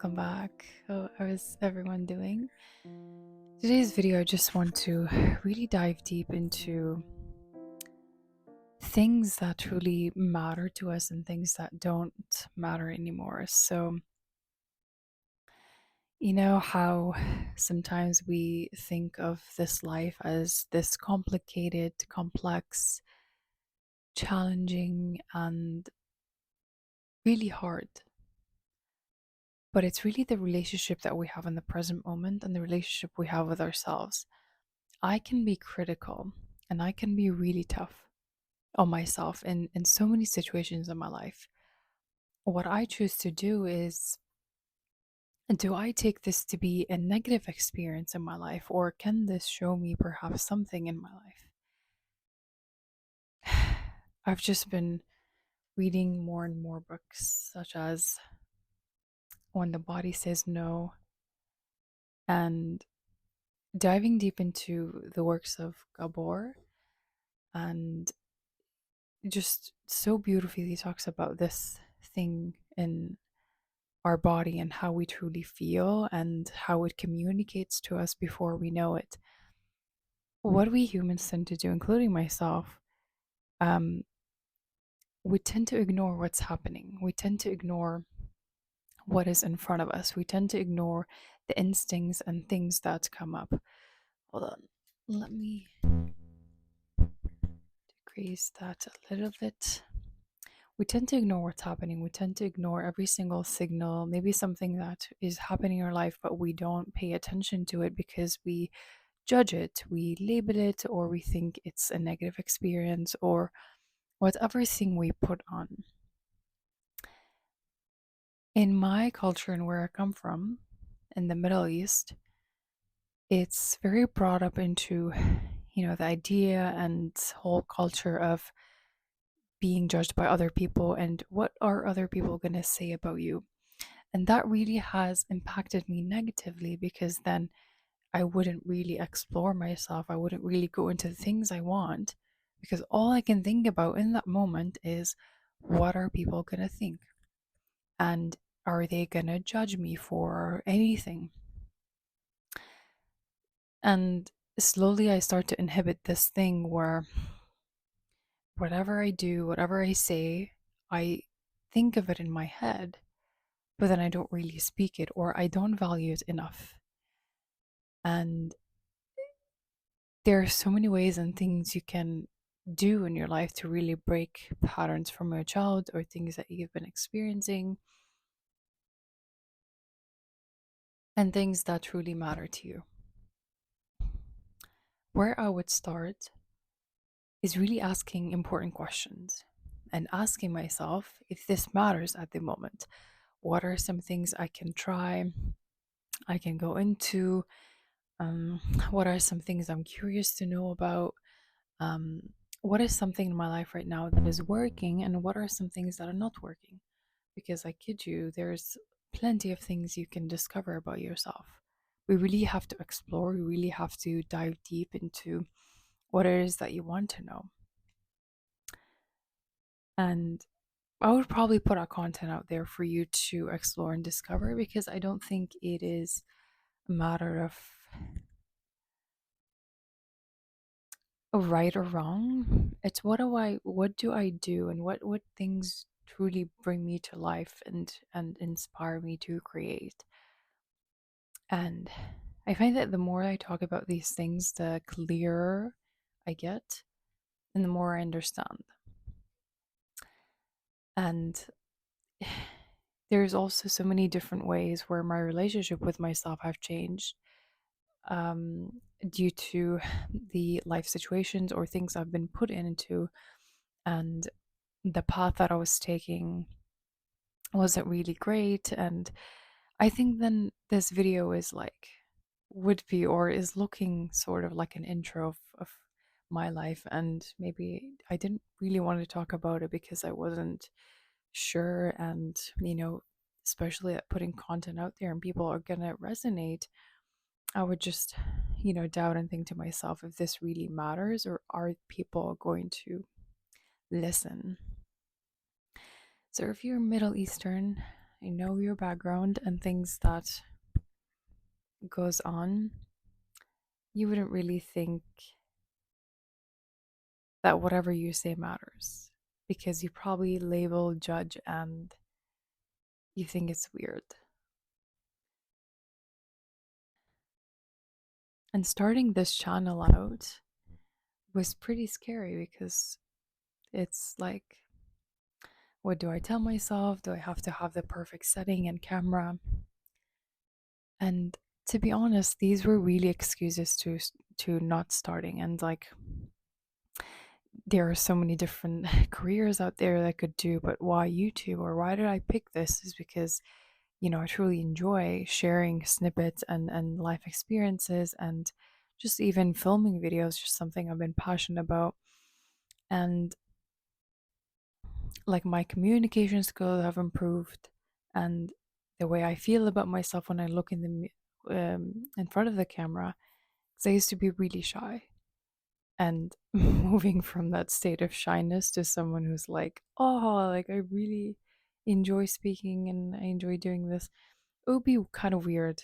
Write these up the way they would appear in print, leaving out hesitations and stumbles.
welcome back. How is everyone doing? Today's video, I just want to really dive deep into things that truly matter to us and things that don't matter anymore. So, you know how sometimes we think of this life as this complicated, complex, challenging, and really hard. But it's really the relationship that we have in the present moment and the relationship we have with ourselves. I can be critical and I can be really tough on myself in so many situations in my life. What I choose to do is, do I take this to be a negative experience in my life, or can this show me perhaps something in my life? I've just been reading more and more books, such as When the Body Says No, and diving deep into the works of Gabor, and just so beautifully he talks about this thing in our body and how we truly feel and how it communicates to us before we know it. What we humans tend to do, including myself, um, we tend to ignore what's happening. We tend to ignore what is in front of us. We tend to ignore the instincts and things that come up. Hold on. Let me decrease that a little bit. We tend to ignore what's happening. We tend to ignore every single signal, maybe something that is happening in our life, but we don't pay attention to it because we judge it, we label it, or we think it's a negative experience, or whatever thing we put on. In my culture and where I come from, in the Middle East, it's very brought up into, the idea and whole culture of being judged by other people and what are other people going to say about you. And that really has impacted me negatively because then I wouldn't really explore myself. I wouldn't really go into the things I want because all I can think about in that moment is what are people going to think? And are they going to judge me for anything? And slowly I start to inhibit this thing where whatever I do, whatever I say, I think of it in my head, but then I don't really speak it or I don't value it enough. And there are so many ways and things you can do in your life to really break patterns from your child or things that you've been experiencing and things that truly matter to you. Where I would start is really asking important questions and asking myself if this matters at the moment. What are some things I can try, I can go into? Um, what are some things I'm curious to know about? Um, what is something in my life right now that is working, and what are some things that are not working? Because I kid you, there's plenty of things you can discover about yourself. We really have to explore, we really have to dive deep into what it is that you want to know. And I would probably put out content out there for you to explore and discover because I don't think it is a matter of right or wrong. It's what do I do and what things truly bring me to life and inspire me to create. And I find that the more I talk about these things, the clearer I get and the more I understand. And there's also so many different ways where my relationship with myself have changed due to the life situations or things I've been put into, and the path that I was taking wasn't really great. And I think then this video is like, would be or is looking sort of like an intro of my life. And maybe I didn't really want to talk about it because I wasn't sure. And, especially at putting content out there and people are going to resonate, I would just, doubt and think to myself if this really matters or are people going to listen. So if you're Middle Eastern, know your background and things that goes on, you wouldn't really think that whatever you say matters because you probably label, judge, and you think it's weird. And starting this channel out was pretty scary because it's like, what do I tell myself? Do I have to have the perfect setting and camera? And to be honest, these were really excuses to not starting. And like, there are so many different careers out there that I could do, but why YouTube or why did I pick this? Is because I truly enjoy sharing snippets and life experiences, and just even filming videos, just something I've been passionate about. And like my communication skills have improved, and the way I feel about myself when I look in front of the camera. Because I used to be really shy, and moving from that state of shyness to someone who's like, oh, like I really enjoy speaking and I enjoy doing this. It would be kind of weird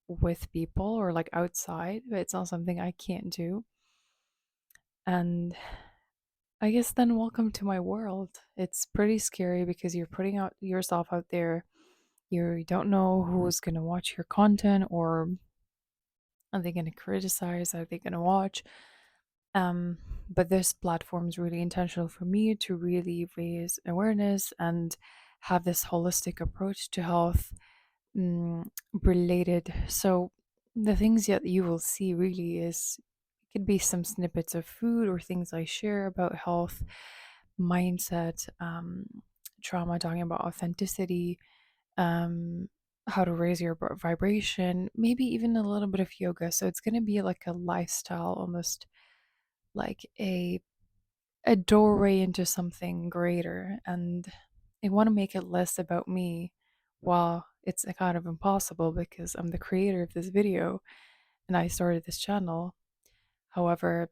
with people or like outside, but it's not something I can't do. And I guess then welcome to my world. It's pretty scary because you're putting out yourself out there. You don't know who's going to watch your content, or are they going to criticize? Are they going to watch? Um, but this platform is really intentional for me to really raise awareness and have this holistic approach to health, mm, related. So the things that you will see really is, it could be some snippets of food or things I share about health, mindset, trauma, talking about authenticity, um, how to raise your vibration, maybe even a little bit of yoga. So it's going to be like a lifestyle, almost like a doorway into something greater. And I want to make it less about me. Well, it's a kind of impossible because I'm the creator of this video and I started this channel. However,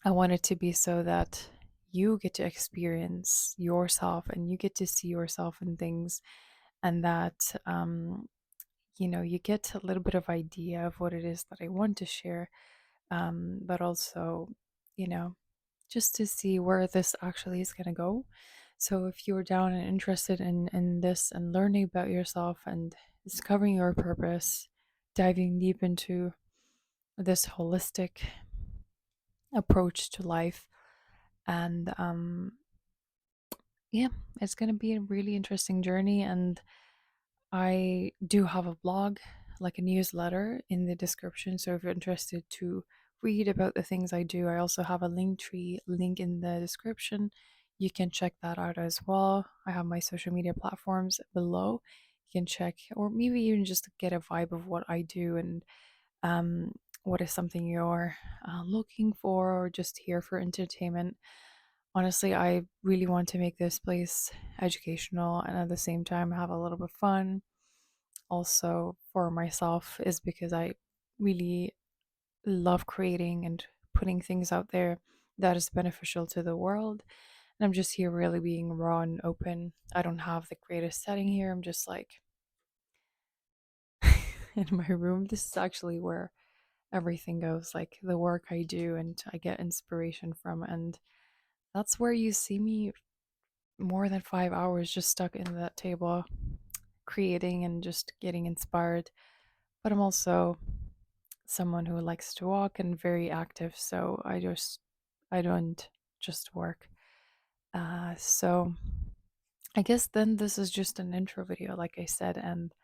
I want it to be so that you get to experience yourself and you get to see yourself in things, and that you get a little bit of idea of what it is that I want to share, but also, you know, just to see where this actually is going to go. So if you're down and interested in this and learning about yourself and discovering your purpose, diving deep into this holistic approach to life, and yeah, it's going to be a really interesting journey. And I do have a blog, like a newsletter in the description. So if you're interested to read about the things I do, I also have a Linktree link in the description. You can check that out as well. I have my social media platforms below. You can check, or maybe even just get a vibe of what I do, and um, what is something you're looking for, or just here for entertainment. Honestly, I really want to make this place educational and at the same time have a little bit fun. Also, for myself, is because I really love creating and putting things out there that is beneficial to the world. And I'm just here really being raw and open. I don't have the greatest setting here. I'm just like in my room. This is actually where everything goes, like the work I do and I get inspiration from. And that's where you see me more than 5 hours just stuck in that table creating and just getting inspired. But I'm also someone who likes to walk and very active, so I don't just work. So I guess then this is just an intro video, like I said, and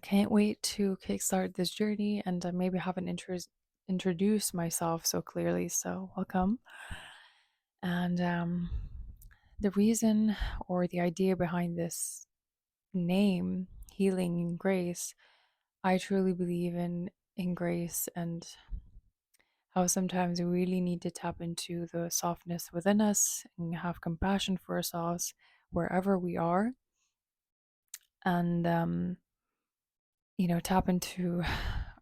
can't wait to kickstart this journey, and maybe haven't introduced myself so clearly. So welcome. And the reason or the idea behind this name, Healing in Grace, I truly believe in grace, and how sometimes we really need to tap into the softness within us and have compassion for ourselves wherever we are, and tap into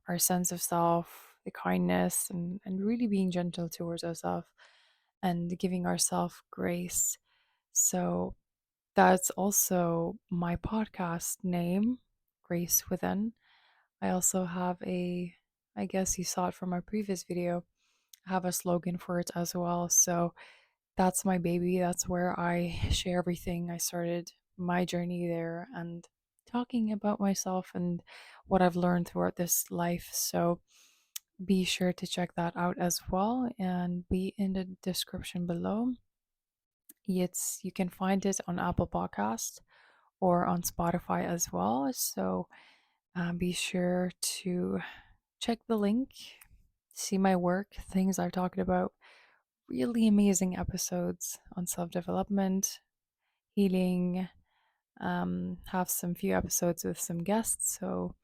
our sense of self, the kindness, and really being gentle towards ourselves and giving ourselves grace. So that's also my podcast name, Grace Within. I also have I guess you saw it from my previous video, I have a slogan for it as well. So that's my baby. That's where I share everything. I started my journey there and talking about myself and what I've learned throughout this life. So be sure to check that out as well and be in the description below. You can find it on Apple Podcast or on Spotify as well. So be sure to check the link, see my work, things I've talked about, really amazing episodes on self development, healing, have some few episodes with some guests. So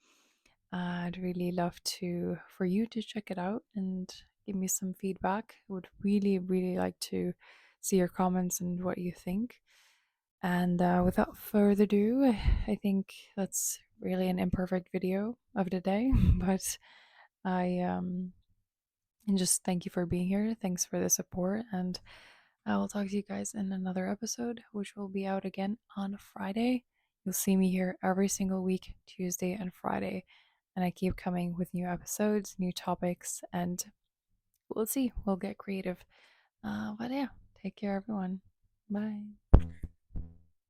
I'd really love to for you to check it out and give me some feedback. I would really, really like to see your comments and what you think. And without further ado, I think that's really an imperfect video of the day, but I and just thank you for being here. Thanks for the support, and I will talk to you guys in another episode, which will be out again on Friday. You'll see me here every single week, Tuesday and Friday, and I keep coming with new episodes, new topics, and we'll see. We'll get creative. But yeah, take care, everyone. Bye.